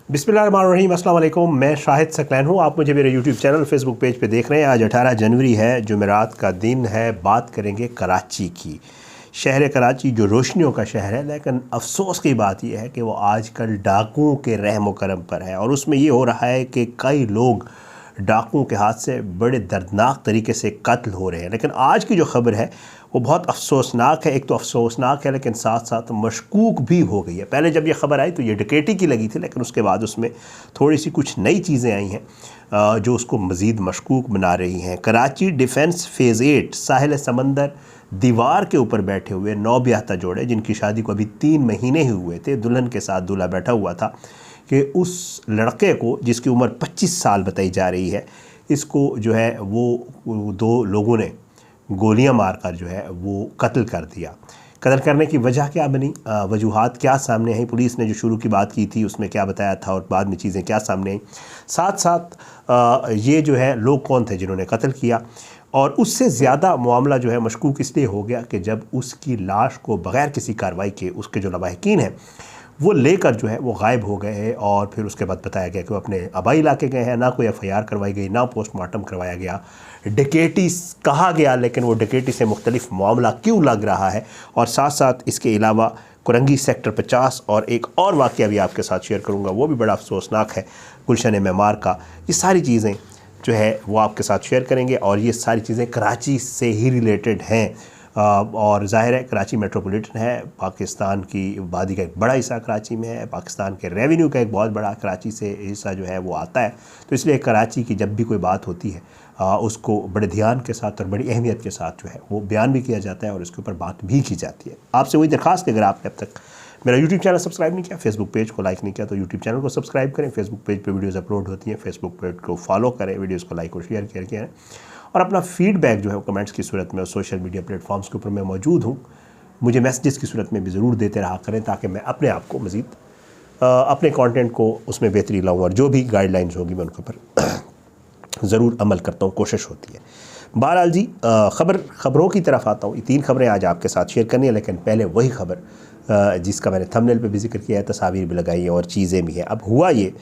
बिस्मिल्लाहिर्रहमानिर्रहीम, अस्सलाम वालेकुम। मैं शाहिद सकलैन हूँ। आप मुझे मेरे यूट्यूब चैनल फेसबुक पेज पे देख रहे हैं। आज 18 जनवरी है, जुमेरात का दिन है। बात करेंगे कराची की। शहर कराची जो रोशनियों का शहर है, लेकिन अफसोस की बात यह है कि वो आजकल डाकुओं के रहम करम पर है। और उसमें ये हो रहा है कि कई लोग डाकुओं के हाथ से बड़े दर्दनाक तरीके से कत्ल हो रहे हैं। लेकिन आज की जो खबर है वो बहुत अफसोसनाक है। एक तो अफसोसनाक है, लेकिन साथ साथ मशकूक भी हो गई है। पहले जब ये खबर आई तो ये डकैती की लगी थी, लेकिन उसके बाद उसमें थोड़ी सी कुछ नई चीज़ें आई हैं जो उसको मज़ीद मशकूक बना रही हैं। कराची डिफेंस फ़ेज़ 8 साहिल समंदर दीवार के ऊपर बैठे हुए 9 ब्याहता जोड़े, जिनकी शादी को अभी 3 महीने ही हुए थे, दुल्हन के साथ दूल्हा बैठा हुआ था, कि उस लड़के को जिसकी उम्र 25 साल बताई जा रही है, इसको जो है वो 2 लोगों ने गोलियां मारकर जो है वो कत्ल कर दिया। कत्ल करने की वजह क्या बनी, वजूहात क्या सामने आई, पुलिस ने जो शुरू की बात की थी उसमें क्या बताया था और बाद में चीज़ें क्या सामने आई, साथ साथ ये जो है लोग कौन थे जिन्होंने कत्ल किया। और उससे ज़्यादा मामला जो है मशकूक इसलिए हो गया कि जब उसकी लाश को बग़ैर किसी कार्रवाई के उसके जो लवाहिकीन हैं वो लेकर जो है वो गायब हो गए हैं। और फिर उसके बाद बताया गया कि वो अपने आबाई इलाके गए हैं। ना कोई एफआईआर करवाई गई, ना पोस्टमार्टम करवाया गया। डकैती कहा गया, लेकिन वो डकैती से मुख्तलिफ मामला क्यों लग रहा है। और साथ साथ इसके अलावा कुरंगी सेक्टर 50 और एक और वाक़या भी आपके साथ शेयर करूँगा, वो भी बड़ा अफसोसनाक है, गुलशन मेमार का। ये सारी चीज़ें जो है वो आपके साथ शेयर करेंगे। और ये सारी चीज़ें कराची से ही रिलेटेड हैं। और ज़ाहिर है कराची मेट्रोपॉलिटन है, पाकिस्तान की आबादी का एक बड़ा हिस्सा कराची में है, पाकिस्तान के रेवेन्यू का एक बहुत बड़ा कराची से हिस्सा जो है वो आता है। तो इसलिए कराची की जब भी कोई बात होती है उसको बड़े ध्यान के साथ और बड़ी अहमियत के साथ जो है वो बयान भी किया जाता है और उसके ऊपर बात भी की जाती है। आपसे वही दरख्वास्त है, अगर आपने अब तक मेरा यूट्यूब चैनल सब्सक्राइब नहीं किया, फेसबुक पेज को लाइक नहीं किया, तो यूट्यूब चैनल को सब्सक्राइब करें। फेसबुक पेज पे वीडियोस अपलोड होती हैं, फेसबुक पेज को फॉलो करें, वीडियोस को लाइक और शेयर करें। और अपना फीडबैक जो है वो कमेंट्स की सूरत में और सोशल मीडिया प्लेटफॉर्म्स के ऊपर मैं मौजूद हूँ, मुझे मैसेजेस की सूरत में भी ज़रूर देते रहा करें, ताकि मैं अपने आप को मज़ीद अपने कंटेंट को उसमें बेहतरी लाऊँ। और जो भी गाइडलाइंस होगी मैं उनके ऊपर ज़रूर अमल करता हूँ, कोशिश होती है। बहरहाल जी, खबरों की तरफ आता हूँ। 3 खबरें आज आपके साथ शेयर करनी है, लेकिन पहले वही खबर जिसका मैंने थंबनेल पे भी जिक्र किया है, तस्वीर भी लगाई है और चीज़ें भी हैं। अब हुआ ये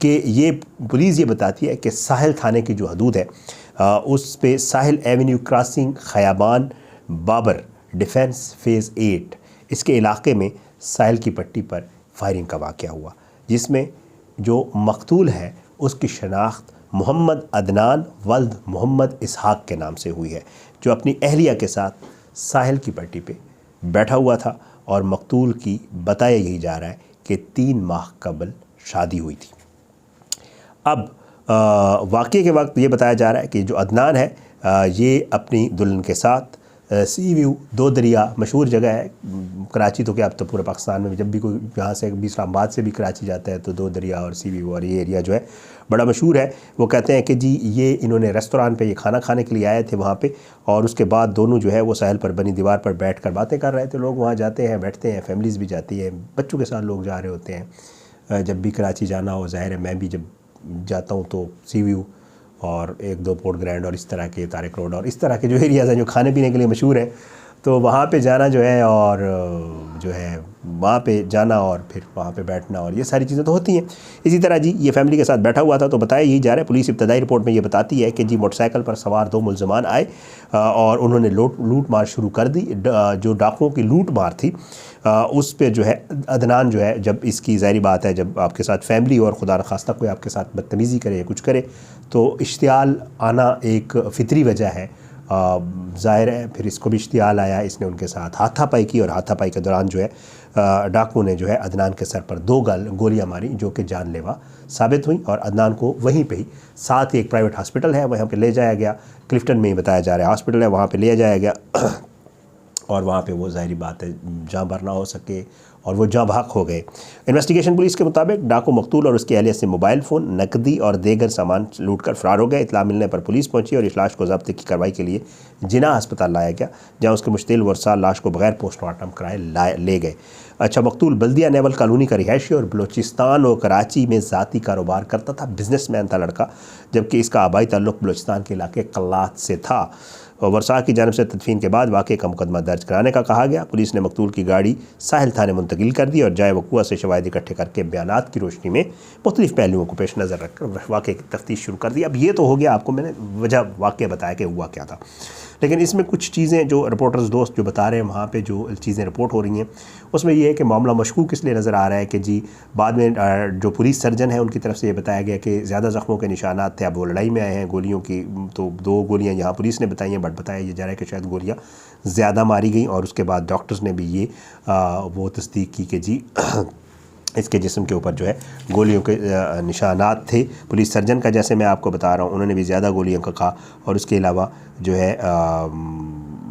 कि ये पुलिस ये बताती है कि साहिल थाने की जो हदूद है उस पे Sahil avenue crossing Khayaban Babar defence phase 8 इसके इलाके में साहिल की पट्टी पर फायरिंग का वाक़या हुआ, जिसमें जो मकतूल है उसकी शनाख्त मोहम्मद अदनान वल्द मोहम्मद इसहाक के नाम से हुई है, जो अपनी अहलिया के साथ साहिल की पट्टी पे बैठा हुआ था। और मकतूल की बताया यही जा रहा है कि 3 माह कबल शादी हुई थी। अब वाक़ये के वक्त ये बताया जा रहा है कि जो अदनान है ये अपनी दुल्हन के साथ सी व्यू 2 दरिया मशहूर जगह है कराची, तो क्या अब तो पूरे पाकिस्तान में जब भी कोई यहाँ से इस्लामाबाद से भी कराची जाता है तो 2 दरिया और सी व्यू और ये एरिया जो है बड़ा मशहूर है। वो कहते हैं कि जी ये इन्होंने रेस्टोरेंट पे ये खाना खाने के लिए आए थे वहाँ पे, और उसके बाद दोनों जो है वो साहिल पर बनी दीवार पर बैठ कर बातें कर रहे थे। लोग वहाँ जाते हैं, बैठते हैं, फैमिलीज़ भी जाती है, बच्चों के साथ लोग जा रहे होते हैं। जब भी कराची जाना हो, ज़ाहिर है मैं भी जब जाता हूँ तो सी व्यू और 1-2 पोर्ट ग्रैंड और इस तरह के तारिक रोड और इस तरह के जो एरियाज़ हैं जो खाने पीने के लिए मशहूर हैं, तो वहाँ पे जाना जो है और जो है वहाँ पे जाना और फिर वहाँ पे बैठना और ये सारी चीज़ें तो होती हैं। इसी तरह जी ये फैमिली के साथ बैठा हुआ था, तो बताया यही जा रहा है, पुलिस इब्तदाई रिपोर्ट में ये बताती है कि जी मोटरसाइकिल पर सवार 2 मुल्ज़िमान आए और उन्होंने लूट मार शुरू कर दी। जो डाकुओं की लूट मार थी उस पे जो है अदनान जो है, जब इसकी ज़ाहिरी बात है जब आपके साथ फैमिली और खुदा न खास्ता कोई आपके साथ बदतमीज़ी करे या कुछ करे तो इश्तियाल आना एक फ़ितरी वजह है। ज़ाहिर है फिर इसको भी इश्तियाल आया, इसने उनके साथ हाथापाई की और हाथापाई के दौरान जो है डाकू ने जो है अदनान के सर पर 2 गोलियां मारी, जो कि जानलेवा साबित हुई। और अदनान को वहीं पे ही साथ ही एक प्राइवेट हॉस्पिटल है वहाँ पे ले जाया गया, क्लिफ्टन में ही बताया जा रहा है हॉस्पिटल है, वहाँ पे ले जाया गया और वहाँ पे वो ज़ाहिरी बात है जाँ भर ना हो सके और वो जाँ भाग हो गए। इन्वेस्टिगेशन पुलिस के मुताबिक डाकू मकतूल और उसकी अहलिया से मोबाइल फ़ोन, नकदी और दीगर सामान लूट कर फ़रार हो गए। इत्तला मिलने पर पुलिस पहुंची और इस लाश को ज़ब्त की कार्रवाई के लिए जिना अस्पताल लाया गया, जहाँ उसके मुश्तिल वर्षा लाश को बगैर पोस्टमार्टम कराए ले गए। अच्छा, मकतूल बल्दिया नेवल कॉलोनी का रिहायशी और बलूचिस्तान और कराची में ज़ाती कारोबार करता था, बिजनेसमैन था लड़का, जबकि इसका आबाई ताल्लुक बलूचिस्तान के इलाके कल्लात से था। और वर्षा की जानिब से तदफीन के बाद वाक़े का मुकदमा दर्ज कराने का कहा गया। पुलिस ने मकतूल की गाड़ी साहिल थाने मुंतकिल कर दी और जाए वक़ुआ से शवाहिद इकट्ठे करके बयानात की रोशनी में मुख्तलिफ पहलुओं को पेश नज़र रखकर वाक़े की तफ्तीश शुरू कर दी। अब ये तो हो गया, आपको मैंने वजह वाक़या बताया कि हुआ क्या था, लेकिन इसमें कुछ चीज़ें जो रिपोर्टर्स दोस्त जो बता रहे हैं वहाँ पे जो चीज़ें रिपोर्ट हो रही हैं उसमें ये है कि मामला मशकूक इसलिए नज़र आ रहा है कि जी बाद में जो पुलिस सर्जन है उनकी तरफ से ये बताया गया कि ज़्यादा ज़ख्मों के निशानात थे। अब वो लड़ाई में आए हैं गोलियों की, तो 2 गोलियाँ यहाँ पुलिस ने बताई हैं, बट बताया ये जा रहा है कि शायद गोलियाँ ज़्यादा मारी गई। और उसके बाद डॉक्टर्स ने भी ये वो तस्दीक की कि जी इसके जिस्म के ऊपर जो है गोलियों के निशानात थे। पुलिस सर्जन का, जैसे मैं आपको बता रहा हूँ, उन्होंने भी ज़्यादा गोलियों का कहा। और उसके अलावा जो है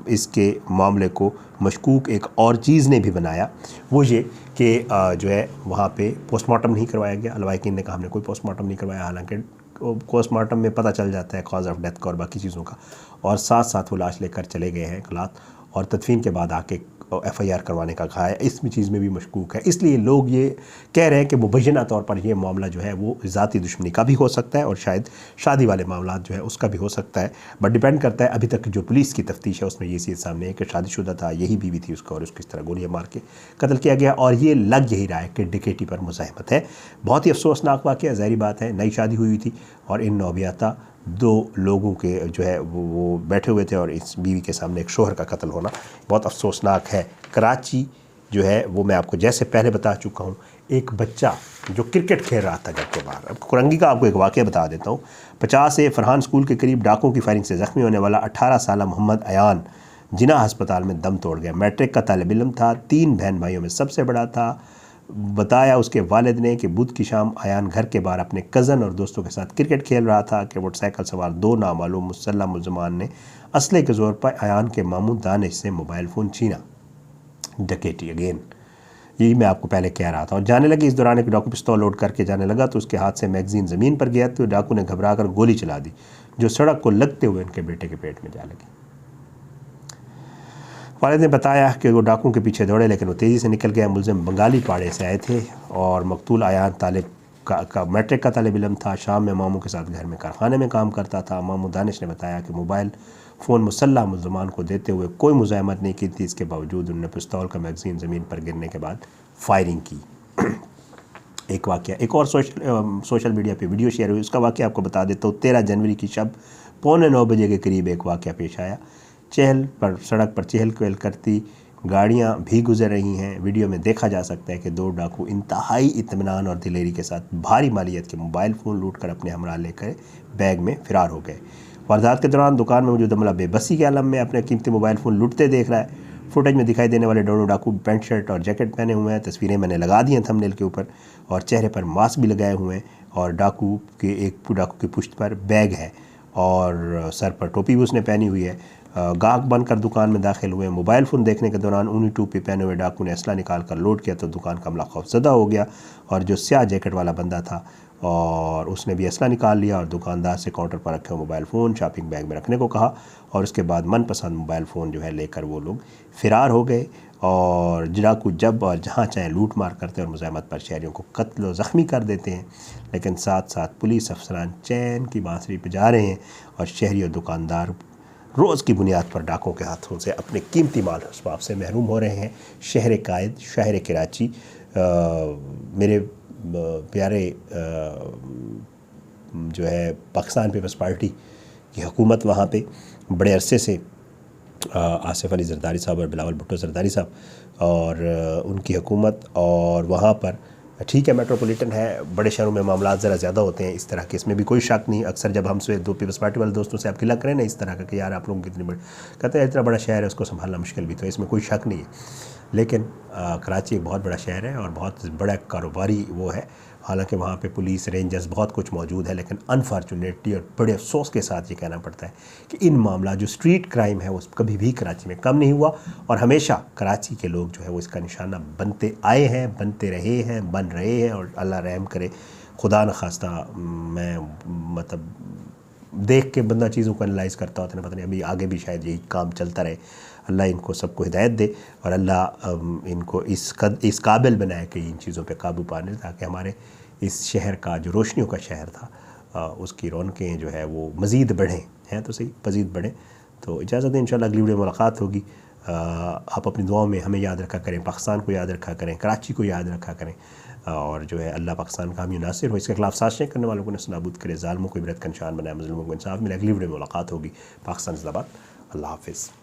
इसके मामले को मशकूक एक और चीज़ ने भी बनाया, वो ये कि जो है वहाँ पे पोस्टमार्टम नहीं करवाया गया। लवाहिकीन ने कहा हमने कोई पोस्टमार्टम नहीं करवाया, हालांकि पोस्टमार्टम में पता चल जाता है कॉज ऑफ डेथ का और बाकी चीज़ों का। और साथ साथ वो लाश लेकर चले गए हैं कलात और तदफीन के बाद आके FIR करवाने का कहा है। इस चीज़ में भी मशकूक है, इसलिए लोग ये कह रहे हैं कि मुबैना तौर पर ये मामला जो है वो ज़ाती दुश्मनी का भी हो सकता है और शायद शादी वाले मामला जो है उसका भी हो सकता है, बट डिपेंड करता है। अभी तक जो पुलिस की तफ्तीश है उसमें ये चीज़ सामने है कि शादीशुदा था, यही बीवी थी उसका और उसको इस तरह गोलियाँ मार के कत्ल किया गया। और ये लग यही रहा है कि डकैती पर मुज़ाहमत है। बहुत ही अफसोसनाक वाक़या, ज़ाहिर बात है, नई शादी हुई थी और इन नौबियाता 2 लोगों के जो है वो बैठे हुए थे और इस बीवी के सामने एक शोहर का कत्ल होना बहुत अफसोसनाक है। कराची जो है वो मैं आपको जैसे पहले बता चुका हूँ, एक बच्चा जो क्रिकेट खेल रहा था घर के बाहर। अब कुरंगी का आपको एक वाक़या बता देता हूँ। 50 से फरहान स्कूल के करीब डाकों की फायरिंग से ज़ख्मी होने वाला 18 साला मोहम्मद अयान जिना अस्पताल में दम तोड़ गया। मैट्रिक का तालिब इल्म था, 3 बहन भाइयों में सबसे बड़ा था। बताया उसके वालिद ने कि बुध की शाम अयान घर के बाहर अपने कज़न और दोस्तों के साथ क्रिकेट खेल रहा था कि मोटरसाइकिल सवार 2 नामालूम मुसल्लह मुल्ज़िमान ने असले के ज़ोर पर अयान के मामू दानिश से मोबाइल फ़ोन छीना। डकैती अगेन, यही मैं आपको पहले कह रहा था। और जाने लगी, इस दौरान एक डाकू पिस्तौल लोड करके जाने लगा तो उसके हाथ से मैगज़ीन ज़मीन पर गया तो डाकू ने घबरा कर गोली चला दी जो सड़क को लगते हुए उनके बेटे के पेट में जा लगी। वालिद ने बताया कि वो डाकू के पीछे दौड़े लेकिन वो तेज़ी से निकल गया। मुलज़िम बंगाली पाड़े से आए थे और मकतूल अयान तालिब का मैट्रिक का तालिब इल्म था। शाम में मामू के साथ घर में कारखाने में काम करता था। मामू दानिश ने बताया कि मोबाइल फ़ोन मुसल्लह मुल्ज़िमान को देते हुए कोई मुज़ाहमत नहीं की थी। इसके बावजूद उन्होंने पिस्तौल का मैगज़ीन ज़मीन पर गिरने के बाद फायरिंग की। एक वाक़या एक और सोशल मीडिया पे वीडियो शेयर हुई, उसका वाक़या आपको बता देता हूँ। 13 जनवरी की शब 8:45 बजे के करीब एक वाक़या पेश आया। चहल पर सड़क पर चहल पहल करती गाड़ियाँ भी गुजर रही हैं। वीडियो में देखा जा सकता है कि 2 डाकू इंतहाई इत्मीनान और दिलेरी के साथ भारी मालियत के मोबाइल फ़ोन लूट कर अपने हमरा लेकर बैग में फ़रार हो गए। वारदात के दौरान दुकान में मौजूद अमला बेबसी के आलम में अपने कीमती मोबाइल फ़ोन लूटते देख रहा है। फुटेज में दिखाई देने वाले दोनों डाकू पैंट शर्ट और जैकेट पहने हुए हैं। तस्वीरें मैंने लगा दी हैं थंबनेल के ऊपर और चेहरे पर मास्क भी लगाए हुए हैं और डाकू की पुश्त पर बैग है और सर पर टोपी भी उसने पहनी हुई है। गाहक बनकर दुकान में दाखिल हुए। मोबाइल फ़ोन देखने के दौरान ऊनी टोपी पहने हुए डाकू ने असला निकाल कर लोड किया तो दुकान का अमला खौफज़दा हो गया और जो स्याह जैकेट वाला बंदा था और उसने भी असला निकाल लिया और दुकानदार से काउंटर पर रखे मोबाइल फ़ोन शॉपिंग बैग में रखने को कहा और उसके बाद मनपसंद मोबाइल फ़ोन जो है लेकर वो लोग फ़रार हो गए। और डाकू जब और जहाँ चाहे लूट मार करते और मुज़ाहमत पर शहरियों को कत्ल व ज़ख्मी कर देते हैं, लेकिन साथ साथ पुलिस अफसरान चैन की बांसुरी बजा रहे हैं और शहरी और दुकानदार रोज़ की बुनियाद पर डाकों के हाथों से अपने कीमती माल असबाब से महरूम हो रहे हैं। शहर कायद, शहर कराची, मेरे प्यारे जो है पाकिस्तान पीपल्स पार्टी की हुकूमत वहाँ पे बड़े अरसे से आसिफ अली ज़रदारी साहब और बिलावल भुट्टो ज़रदारी साहब और उनकी हुकूमत, और वहाँ पर ठीक है मेट्रोपॉलिटन है, बड़े शहरों में मामला ज़रा ज़्यादा होते हैं इस तरह के, इसमें भी कोई शक नहीं। अक्सर जब हमसे 2 पीपल्स पार्टी वाले दोस्तों से आप गिला करें ना इस तरह का कि यार आप लोगों की कितनी बड़ी, कहते हैं इतना बड़ा शहर है उसको संभालना मुश्किल भी, तो इसमें कोई शक नहीं है। लेकिन कराची एक बहुत बड़ा शहर है और बहुत बड़ा कारोबारी वो है। हालांकि वहाँ पे पुलिस रेंजर्स बहुत कुछ मौजूद है, लेकिन अनफॉर्चुनेटली और बड़े अफसोस के साथ ये कहना पड़ता है कि इन मामला जो स्ट्रीट क्राइम है वो कभी भी कराची में कम नहीं हुआ और हमेशा कराची के लोग जो है वो इसका निशाना बनते आए हैं, बनते रहे हैं, बन रहे हैं। और अल्लाह रहम करे, खुदा न खास्ता मैं मतलब देख के बंदा चीज़ों को एनालाइज़ करता होता है, पता नहीं अभी आगे भी शायद यही काम चलता रहे। अल्लाह इनको सबको हिदायत दे और अल्लाह इनको इस काबिल बनाए कि इन चीज़ों पे काबू पाने, ताकि हमारे इस शहर का जो रोशनियों का शहर था उसकी रौनकें जो है वो मज़ीद बढ़ें, हैं तो सही मज़ीद बढ़ें। तो इजाज़त दें, इंशाल्लाह अगली वीडियो में मुलाकात होगी। आप अपनी दुआओं में हमें याद रखा करें, पाकिस्तान को याद रखा करें, कराची को याद रखा करें, और जो है अल्लाह पाकिस्तान का हामी नासिर हो, इसके खिलाफ साजिशें करने वालों को नस्तानाबूद करे, ज़ालिमों को इबरत का निशान बनाए, मज़लूमों को इंसाफ मिले। अगली वीडियो में मुलाकात होगी। पाकिस्तान ज़िंदाबाद। अल्लाह हाफ़िज़।